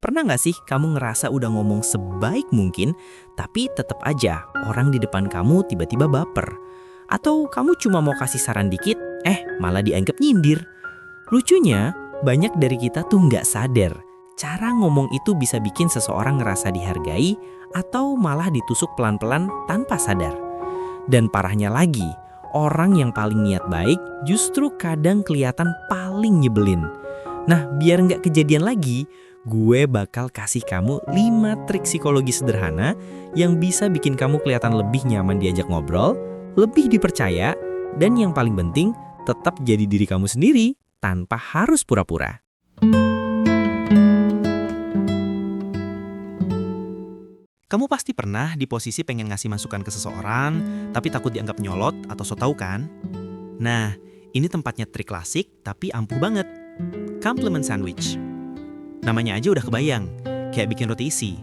Pernah nggak sih kamu ngerasa udah ngomong sebaik mungkin, tapi tetap aja orang di depan kamu tiba-tiba baper? Atau kamu cuma mau kasih saran dikit, malah dianggap nyindir? Lucunya, banyak dari kita tuh nggak sadar. Cara ngomong itu bisa bikin seseorang ngerasa dihargai atau malah ditusuk pelan-pelan tanpa sadar. Dan parahnya lagi, orang yang paling niat baik justru kadang kelihatan paling nyebelin. Nah, biar nggak kejadian lagi, gue bakal kasih kamu 5 trik psikologi sederhana yang bisa bikin kamu kelihatan lebih nyaman diajak ngobrol, lebih dipercaya, dan yang paling penting, tetap jadi diri kamu sendiri tanpa harus pura-pura. Kamu pasti pernah di posisi pengen ngasih masukan ke seseorang, tapi takut dianggap nyolot atau so tau kan? Nah, ini tempatnya trik klasik tapi ampuh banget. Compliment sandwich. Namanya aja udah kebayang, kayak bikin roti isi.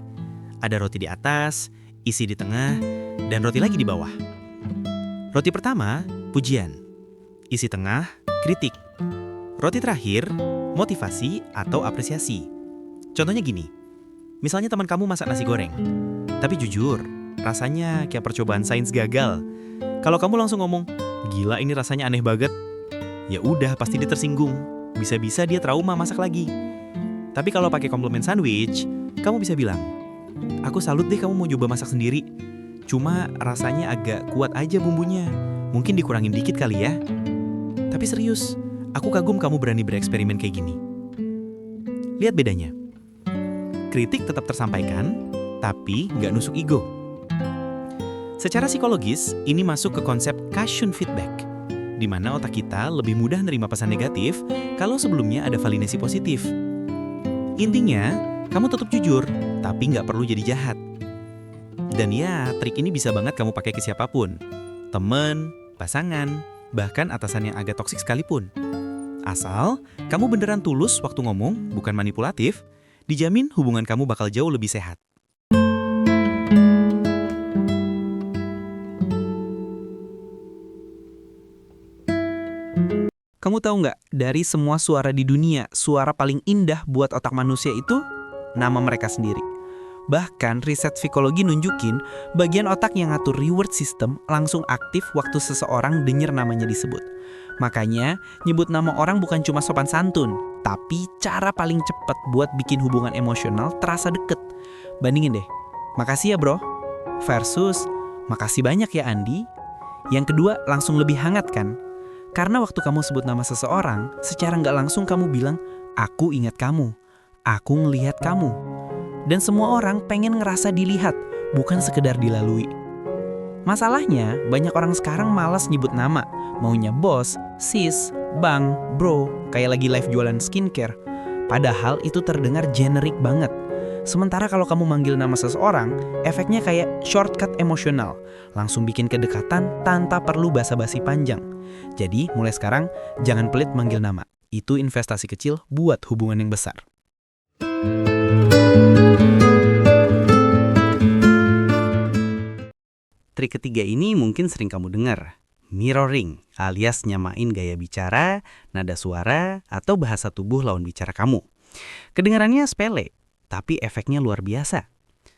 Ada roti di atas, isi di tengah, dan roti lagi di bawah. Roti pertama, pujian. Isi tengah, kritik. Roti terakhir, motivasi atau apresiasi. Contohnya gini, misalnya teman kamu masak nasi goreng. Tapi jujur, rasanya kayak percobaan sains gagal. Kalau kamu langsung ngomong, gila ini rasanya aneh banget. Ya udah, pasti dia tersinggung. Bisa-bisa dia trauma masak lagi. Tapi kalau pakai compliment sandwich, kamu bisa bilang, aku salut deh kamu mau coba masak sendiri. Cuma rasanya agak kuat aja bumbunya. Mungkin dikurangin dikit kali ya. Tapi serius, aku kagum kamu berani bereksperimen kayak gini. Lihat bedanya. Kritik tetap tersampaikan, tapi nggak nusuk ego. Secara psikologis, ini masuk ke konsep caution feedback, di mana otak kita lebih mudah nerima pesan negatif kalau sebelumnya ada validasi positif. Intinya, kamu tetap jujur, tapi nggak perlu jadi jahat. Dan ya, trik ini bisa banget kamu pakai ke siapapun. Temen, pasangan, bahkan atasan yang agak toksik sekalipun. Asal, kamu beneran tulus waktu ngomong, bukan manipulatif, dijamin hubungan kamu bakal jauh lebih sehat. Kamu tahu nggak, dari semua suara di dunia, suara paling indah buat otak manusia itu nama mereka sendiri. Bahkan riset psikologi nunjukin bagian otak yang ngatur reward system langsung aktif waktu seseorang denger namanya disebut. Makanya nyebut nama orang bukan cuma sopan santun, tapi cara paling cepat buat bikin hubungan emosional terasa deket. Bandingin deh, makasih ya bro, versus makasih banyak ya Andi. Yang kedua langsung lebih hangat kan? Karena waktu kamu sebut nama seseorang, secara nggak langsung kamu bilang, aku ingat kamu, aku ngelihat kamu. Dan semua orang pengen ngerasa dilihat, bukan sekedar dilalui. Masalahnya, banyak orang sekarang malas nyebut nama, maunya bos, sis, bang, bro, kayak lagi live jualan skincare. Padahal itu terdengar generik banget. Sementara kalau kamu manggil nama seseorang, efeknya kayak shortcut emosional, langsung bikin kedekatan tanpa perlu basa-basi panjang. Jadi, mulai sekarang, jangan pelit manggil nama. Itu investasi kecil buat hubungan yang besar. Trik ketiga ini mungkin sering kamu dengar. Mirroring, alias nyamain gaya bicara, nada suara, atau bahasa tubuh lawan bicara kamu. Kedengarannya sepele, tapi efeknya luar biasa.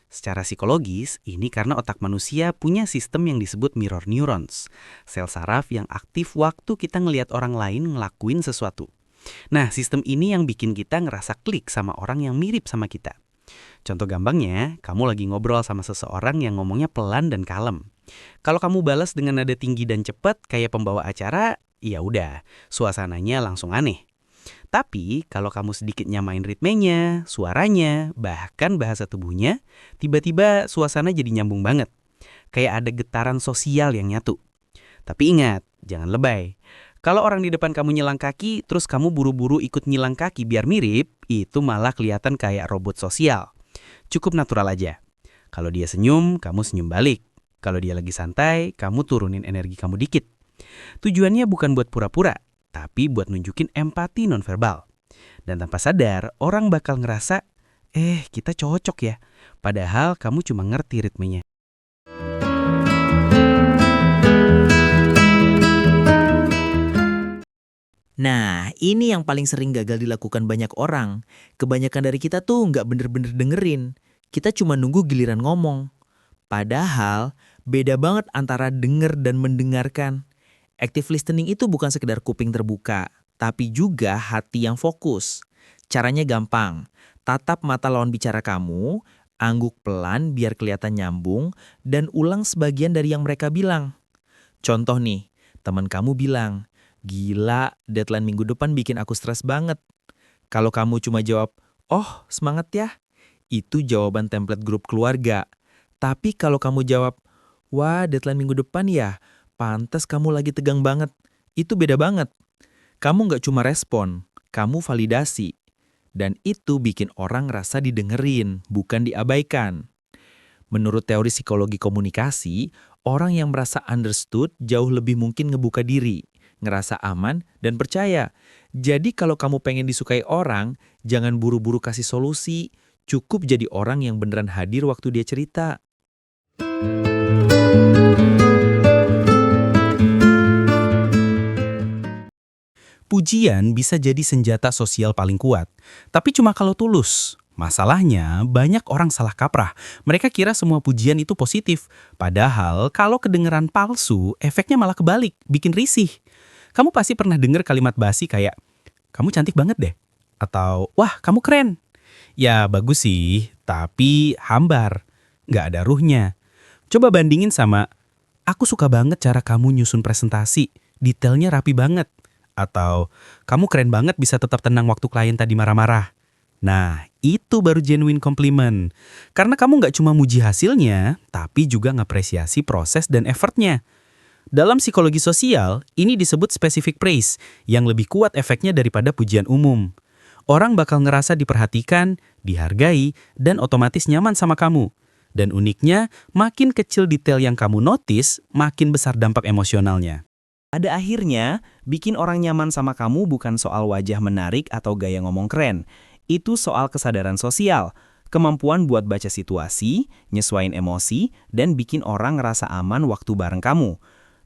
Secara psikologis, ini karena otak manusia punya sistem yang disebut mirror neurons, sel saraf yang aktif waktu kita ngelihat orang lain ngelakuin sesuatu. Nah, sistem ini yang bikin kita ngerasa klik sama orang yang mirip sama kita. Contoh gampangnya, kamu lagi ngobrol sama seseorang yang ngomongnya pelan dan kalem. Kalau kamu balas dengan nada tinggi dan cepat kayak pembawa acara, ya udah, suasananya langsung aneh. Tapi kalau kamu sedikit nyamain ritmenya, suaranya, bahkan bahasa tubuhnya, tiba-tiba suasana jadi nyambung banget. Kayak ada getaran sosial yang nyatu. Tapi ingat, jangan lebay. Kalau orang di depan kamu nyelang kaki, terus kamu buru-buru ikut nyilang kaki biar mirip, itu malah kelihatan kayak robot sosial. Cukup natural aja. Kalau dia senyum, kamu senyum balik. Kalau dia lagi santai, kamu turunin energi kamu dikit. Tujuannya bukan buat pura-pura, tapi buat nunjukin empati nonverbal. Dan tanpa sadar, orang bakal ngerasa, kita cocok ya. Padahal kamu cuma ngerti ritmenya. Nah, ini yang paling sering gagal dilakukan banyak orang. Kebanyakan dari kita tuh nggak bener-bener dengerin. Kita cuma nunggu giliran ngomong. Padahal, beda banget antara denger dan mendengarkan. Active listening itu bukan sekedar kuping terbuka, tapi juga hati yang fokus. Caranya gampang. Tatap mata lawan bicara kamu, angguk pelan biar kelihatan nyambung, dan ulang sebagian dari yang mereka bilang. Contoh nih, teman kamu bilang, "Gila, deadline minggu depan bikin aku stres banget." Kalau kamu cuma jawab, "Oh, semangat ya." Itu jawaban template grup keluarga. Tapi kalau kamu jawab, "Wah, deadline minggu depan ya? Pantes kamu lagi tegang banget." Itu beda banget. Kamu nggak cuma respon, kamu validasi. Dan itu bikin orang rasa didengerin, bukan diabaikan. Menurut teori psikologi komunikasi, orang yang merasa understood jauh lebih mungkin ngebuka diri, ngerasa aman, dan percaya. Jadi kalau kamu pengen disukai orang, jangan buru-buru kasih solusi. Cukup jadi orang yang beneran hadir waktu dia cerita. Pujian bisa jadi senjata sosial paling kuat, tapi cuma kalau tulus. Masalahnya, banyak orang salah kaprah. Mereka kira semua pujian itu positif. Padahal, kalau kedengeran palsu, efeknya malah kebalik, bikin risih. Kamu pasti pernah dengar kalimat basi kayak, "Kamu cantik banget deh." Atau, "Wah, kamu keren." Ya, bagus sih, tapi hambar. Nggak ada ruhnya. Coba bandingin sama, "Aku suka banget cara kamu nyusun presentasi. Detailnya rapi banget." Atau, "Kamu keren banget bisa tetap tenang waktu klien tadi marah-marah." Nah, itu baru genuine compliment. Karena kamu nggak cuma muji hasilnya, tapi juga ngapresiasi proses dan effortnya. Dalam psikologi sosial, ini disebut specific praise, yang lebih kuat efeknya daripada pujian umum. Orang bakal ngerasa diperhatikan, dihargai, dan otomatis nyaman sama kamu. Dan uniknya, makin kecil detail yang kamu notice, makin besar dampak emosionalnya. Pada akhirnya, bikin orang nyaman sama kamu bukan soal wajah menarik atau gaya ngomong keren. Itu soal kesadaran sosial, kemampuan buat baca situasi, nyesuaiin emosi, dan bikin orang ngerasa aman waktu bareng kamu.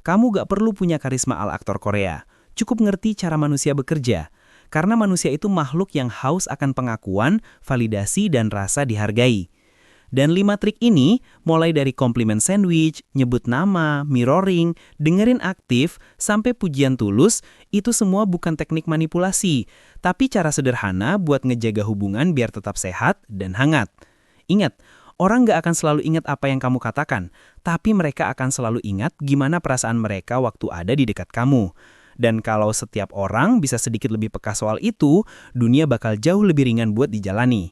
Kamu gak perlu punya karisma ala aktor Korea, cukup ngerti cara manusia bekerja. Karena manusia itu makhluk yang haus akan pengakuan, validasi, dan rasa dihargai. Dan 5 trik ini, mulai dari komplimen sandwich, nyebut nama, mirroring, dengerin aktif, sampai pujian tulus, itu semua bukan teknik manipulasi, tapi cara sederhana buat ngejaga hubungan biar tetap sehat dan hangat. Ingat, orang gak akan selalu ingat apa yang kamu katakan, tapi mereka akan selalu ingat gimana perasaan mereka waktu ada di dekat kamu. Dan kalau setiap orang bisa sedikit lebih peka soal itu, dunia bakal jauh lebih ringan buat dijalani.